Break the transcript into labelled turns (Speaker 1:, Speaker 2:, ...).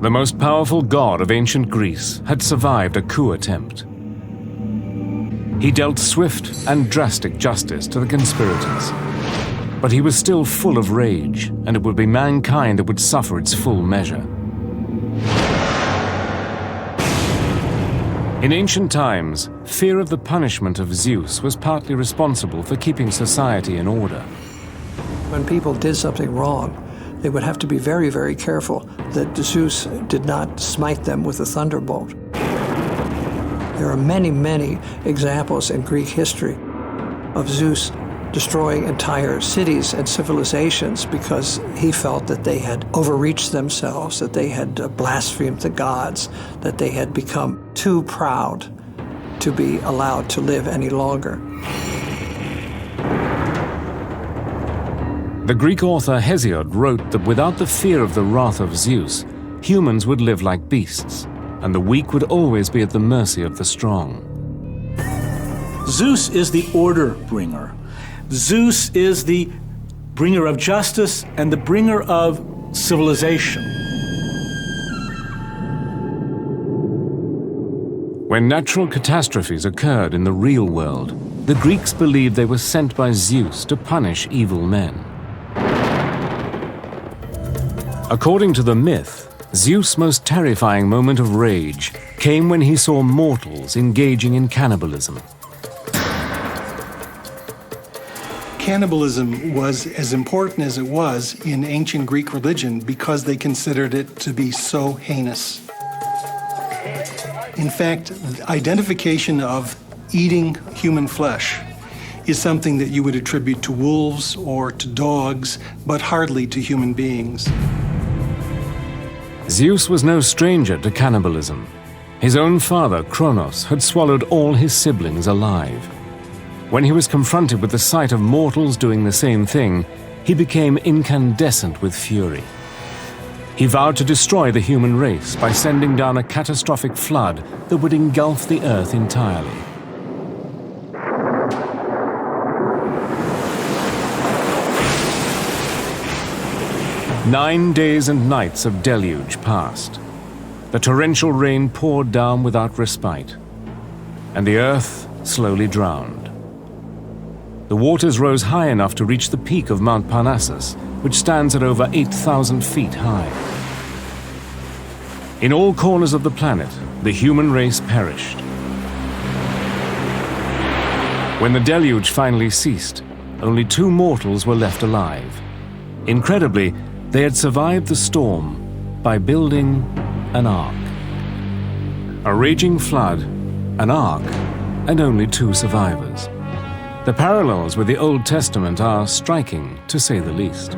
Speaker 1: the most powerful god of ancient Greece, had survived a coup attempt. He dealt swift and drastic justice to the conspirators. But he was still full of rage, and it would be mankind that would suffer its full measure. In ancient times, fear of the punishment of Zeus was partly responsible for keeping society in order.
Speaker 2: When people did something wrong, they would have to be very, very careful that Zeus did not smite them with a thunderbolt. There are many, many examples in Greek history of Zeus destroying entire cities and civilizations because he felt that they had overreached themselves, that they had blasphemed the gods, that they had become too proud to be allowed to live any longer.
Speaker 1: The Greek author Hesiod wrote that without the fear of the wrath of Zeus, humans would live like beasts, and the weak would always be at the mercy of the strong.
Speaker 3: Zeus is the order bringer. Zeus is the bringer of justice and the bringer of civilization.
Speaker 1: When natural catastrophes occurred in the real world, the Greeks believed they were sent by Zeus to punish evil men. According to the myth, Zeus' most terrifying moment of rage came when he saw mortals engaging in cannibalism.
Speaker 4: Cannibalism was as important as it was in ancient Greek religion because they considered it to be so heinous. In fact, identification of eating human flesh is something that you would attribute to wolves or to dogs, but hardly to human beings.
Speaker 1: Zeus was no stranger to cannibalism. His own father, Kronos, had swallowed all his siblings alive. When he was confronted with the sight of mortals doing the same thing, he became incandescent with fury. He vowed to destroy the human race by sending down a catastrophic flood that would engulf the earth entirely. "9 days and nights of deluge passed. The torrential rain poured down without respite, and the earth slowly drowned. The waters rose high enough to reach the peak of Mount Parnassus, which stands at over 8,000 feet high. In all corners of the planet, the human race perished. When the deluge finally ceased, only 2 mortals were left alive. Incredibly, they had survived the storm by building an ark. A raging flood, an ark, and only 2 survivors. The parallels with the Old Testament are striking, to say the least.